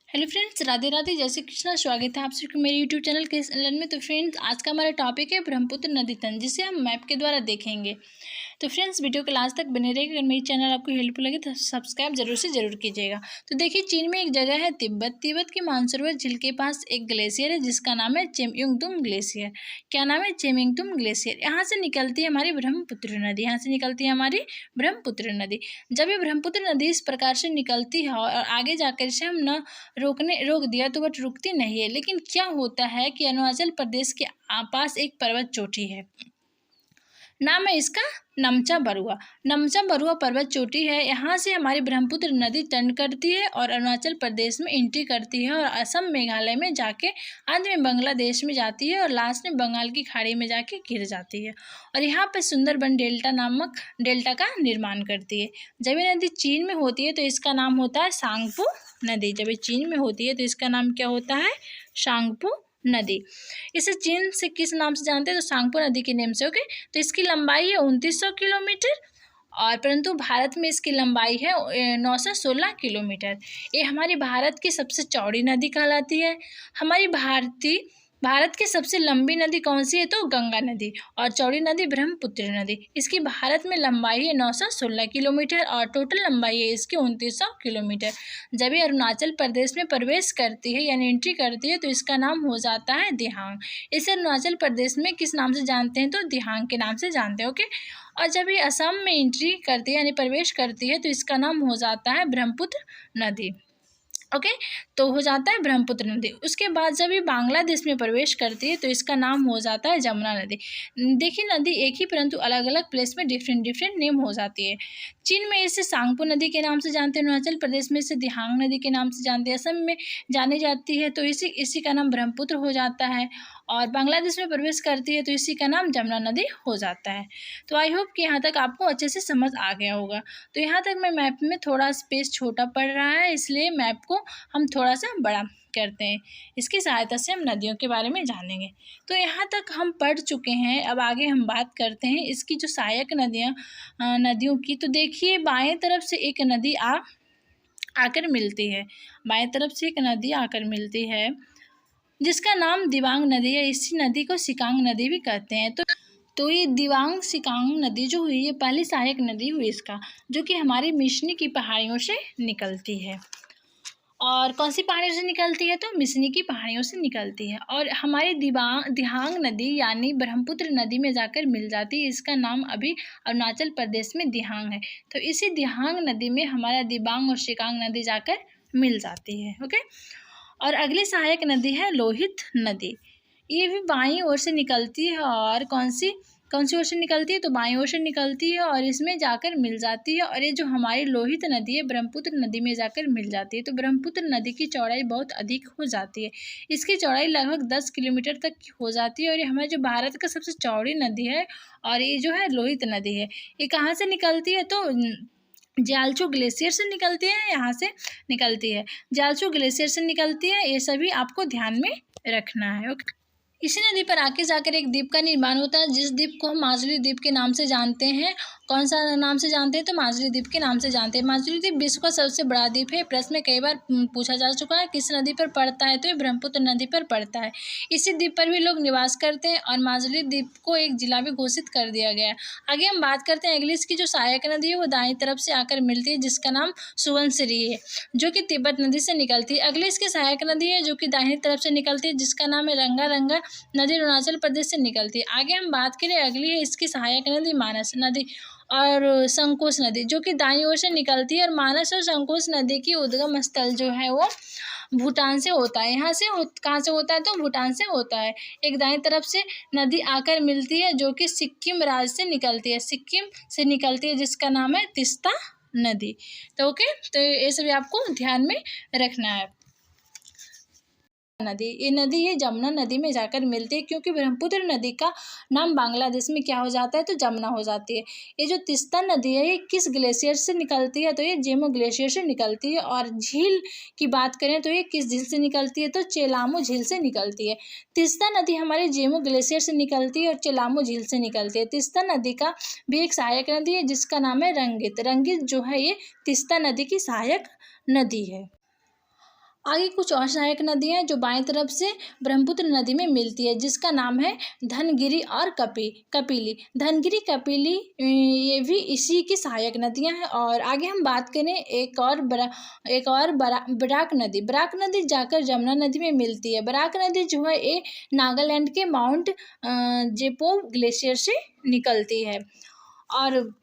Hello friends, Radhe Radhe, जय श्री कृष्णा। स्वागत है आप सबको मेरे यूट्यूब चैनल के लर्न में। तो फ्रेंड्स, आज का हमारा टॉपिक है ब्रह्मपुत्र नदी तंत्र, जिसे हम मैप के द्वारा देखेंगे। तो फ्रेंड्स, वीडियो को लास्ट तक बने रहेगा। अगर मेरी चैनल आपको हेल्पफुल लगे तो सब्सक्राइब जरूर से जरूर कीजिएगा। तो देखिए, चीन में एक जगह है तिब्बत। तिब्बत की मानसरोवर झील के पास एक ग्लेशियर है जिसका नाम है चेमयुंगतुम ग्लेशियर। क्या नाम है? चेमयुंगतुम ग्लेशियर। यहाँ से निकलती है हमारी ब्रह्मपुत्र नदी। यहाँ से निकलती है हमारी ब्रह्मपुत्र नदी। जब ये ब्रह्मपुत्र नदी इस प्रकार से निकलती है और आगे जाकर इसे हम रोक दिया तो वह रुकती नहीं है। लेकिन क्या होता है कि अरुणाचल प्रदेश के पास एक पर्वत चोटी है, नाम है इसका नमचा बरुआ। नमचा बरुआ पर्वत चोटी है। यहाँ से हमारी ब्रह्मपुत्र नदी टर्न करती है और अरुणाचल प्रदेश में एंट्री करती है और असम मेघालय में जाके अंत में बांग्लादेश में जाती है और लास्ट में बंगाल की खाड़ी में जाके गिर जाती है और यहाँ पर सुंदरबन डेल्टा नामक डेल्टा का निर्माण करती है। जब ये नदी चीन में होती है तो इसका नाम होता है सांगपो नदी। जब ये चीन में होती है तो इसका नाम क्या होता है? सांगपो नदी। इसे चीन से किस नाम से जानते हैं? तो सांगपो नदी के नाम से। ओके, तो इसकी लंबाई है 2900 किलोमीटर और परंतु भारत में इसकी लंबाई है 916 किलोमीटर। ये हमारी भारत की सबसे चौड़ी नदी कहलाती है। हमारी भारत की सबसे लंबी नदी कौन सी है? तो गंगा नदी। और चौड़ी नदी ब्रह्मपुत्र नदी। इसकी भारत में लंबाई है 916 किलोमीटर और टोटल लंबाई है इसकी 2900 किलोमीटर। जब ये अरुणाचल प्रदेश में प्रवेश करती है यानी एंट्री करती है तो इसका नाम हो जाता है दिहांग। इसे अरुणाचल प्रदेश में किस नाम से जानते हैं? तो दिहांग के नाम से जानते हैं। ओके, और जब ये असम में एंट्री करती है यानी प्रवेश करती है तो इसका नाम हो जाता है ब्रह्मपुत्र नदी। ओके, तो हो जाता है ब्रह्मपुत्र नदी। उसके बाद जब ये बांग्लादेश में प्रवेश करती है तो इसका नाम हो जाता है जमुना नदी। देखिए, नदी एक ही परंतु अलग अलग प्लेस में डिफरेंट नेम हो जाती है। चीन में इसे सांगपो नदी के नाम से जानते हैं, अरुणाचल प्रदेश में इसे दिहांग नदी के नाम से जानते हैं, असम में जानी जाती है तो इसी का नाम ब्रह्मपुत्र हो जाता है और बांग्लादेश में प्रवेश करती है तो इसी का नाम जमुना नदी हो जाता है। तो आई होप कि यहाँ तक आपको अच्छे से समझ आ गया होगा। तो यहाँ तक मैं मैप में थोड़ा स्पेस छोटा पड़ रहा है, इसलिए मैप को हम थोड़ा सा बड़ा करते हैं। इसकी सहायता से हम नदियों के बारे में जानेंगे। तो यहाँ तक हम पढ़ चुके हैं। अब आगे हम बात करते हैं इसकी जो सहायक नदियों की। तो देखिए, बाएं तरफ से एक नदी आकर मिलती है। बाएं तरफ से एक नदी आकर मिलती है जिसका नाम दिबांग नदी है। इसी नदी को सिकांग नदी भी कहते हैं। तो ये दिबांग सिकांग नदी जो हुई ये पहली सहायक नदी हुई इसका, जो कि हमारी मिशनी की पहाड़ियों से निकलती है। और कौन सी पहाड़ियों से निकलती है? तो मिशनी की पहाड़ियों से निकलती है और हमारी दिहांग नदी यानी ब्रह्मपुत्र नदी में जाकर मिल जाती है। इसका नाम अभी अरुणाचल प्रदेश में दिहांग है। तो इसी दिहांग नदी में हमारा दिबांग और सिकांग नदी जाकर मिल जाती है। ओके, और अगली सहायक नदी है लोहित नदी। ये भी बाईं ओर से निकलती है और कौन सी ओर से निकलती है? तो बाईं ओर से निकलती है और इसमें जाकर मिल जाती है और ये जो हमारी लोहित नदी है ब्रह्मपुत्र नदी में जाकर मिल जाती है। तो ब्रह्मपुत्र नदी की चौड़ाई बहुत अधिक हो जाती है। इसकी चौड़ाई लगभग 10 किलोमीटर तक की हो जाती है और ये हमारे जो भारत का सबसे चौड़ी नदी है और ये जो है लोहित नदी है। ये कहाँ से निकलती है? तो जियालचो ग्लेशियर से निकलती है। यहाँ से निकलती है, जियालचो ग्लेशियर से निकलती है। ये सभी आपको ध्यान में रखना है। ओके, इसी नदी पर आके जाकर एक द्वीप का निर्माण होता है जिस द्वीप को हम माजुली द्वीप के नाम से जानते हैं। कौन सा नाम से जानते हैं? तो माजुली द्वीप के नाम से जानते हैं। माजुली द्वीप विश्व का सबसे बड़ा द्वीप है। प्रश्न में कई बार पूछा जा चुका है किस नदी पर पड़ता है? तो ये ब्रह्मपुत्र नदी पर पड़ता है। इसी द्वीप पर भी लोग निवास करते हैं और माजुली द्वीप को एक जिला भी घोषित कर दिया गया है। आगे हम बात करते हैं अगली इसकी जो सहायक नदी है वो दाईं तरफ से आकर मिलती है जिसका नाम सुवनसिरी है, जो कि तिब्बत नदी से निकलती है। अगली इसकी सहायक नदी है जो कि दाहिनी तरफ से निकलती है जिसका नाम है रंगा नदी, अरुणाचल प्रदेश से निकलती है। आगे हम बात करें अगली है इसकी सहायक नदी मानस नदी और संकोच नदी, जो कि दाईं ओर से निकलती है और मानस और संकोच नदी की उद्गम स्थल जो है वो भूटान से होता है। यहाँ से कहाँ से होता है? तो भूटान से होता है। एक दाईं तरफ से नदी आकर मिलती है जो कि सिक्किम राज्य से निकलती है, सिक्किम से निकलती है जिसका नाम है तीस्ता नदी। तो ओके, तो ये सभी आपको ध्यान में रखना है। ये नदी है जमुना नदी में जाकर मिलती है क्योंकि ब्रह्मपुत्र नदी का नाम बांग्लादेश में क्या हो जाता है? तो जमुना हो जाती है। ये जो तीस्ता नदी है ये किस ग्लेशियर से निकलती है? तो ये जेमो ग्लेशियर से निकलती है। और झील की बात करें तो ये किस झील से निकलती है? तो चेलामो झील से निकलती है। तीस्ता नदी हमारे जेमो ग्लेशियर से निकलती है और चेलामो झील से निकलती है। तीस्ता नदी का भी एक सहायक नदी है जिसका नाम है रंगित। रंगित जो है ये तीस्ता नदी की सहायक नदी है। आगे कुछ और सहायक नदियाँ हैं जो बाएं तरफ से ब्रह्मपुत्र नदी में मिलती है, जिसका नाम है धनगिरी और कपिली। धनगिरी कपिली ये भी इसी की सहायक नदियाँ हैं। और आगे हम बात करें एक और बराक नदी। बराक नदी जाकर जमुना नदी में मिलती है। बराक नदी जो है ये नागालैंड के माउंट जेपो ग्लेशियर से निकलती है। और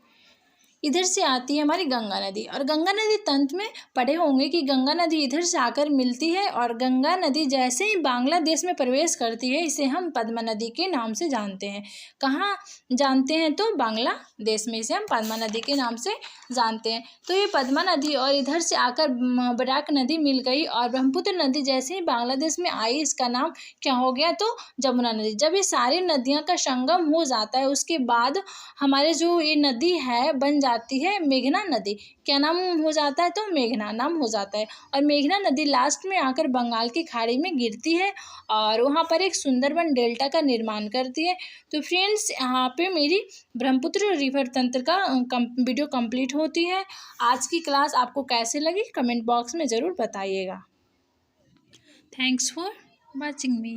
इधर से आती है हमारी गंगा नदी। और गंगा नदी तंत्र में पढ़े होंगे कि गंगा नदी इधर से आकर मिलती है और गंगा नदी जैसे ही बांग्लादेश में प्रवेश करती है इसे हम पद्मा नदी के नाम से जानते हैं। कहाँ जानते हैं? तो बांग्लादेश में इसे हम पद्मा नदी के नाम से जानते हैं। तो ये पद्मा नदी और इधर से आकर बराक नदी मिल गई और ब्रह्मपुत्र नदी जैसे ही बांग्लादेश में आई इसका नाम क्या हो गया? तो जमुना नदी। जब ये सारी नदियाँ का संगम हो जाता है उसके बाद हमारे जो ये नदी है बन जाती है मेघना नदी। क्या नाम हो जाता है? तो मेघना नाम हो जाता है। और मेघना नदी लास्ट में आकर बंगाल की खाड़ी में गिरती है और वहाँ पर एक सुंदरबन डेल्टा का निर्माण करती है। तो फ्रेंड्स यहाँ पे मेरी ब्रह्मपुत्र रिवर तंत्र का वीडियो कंप्लीट होती है। आज की क्लास आपको कैसे लगी कमेंट बॉक्स में ज़रूर बताइएगा। Thanks for watching me.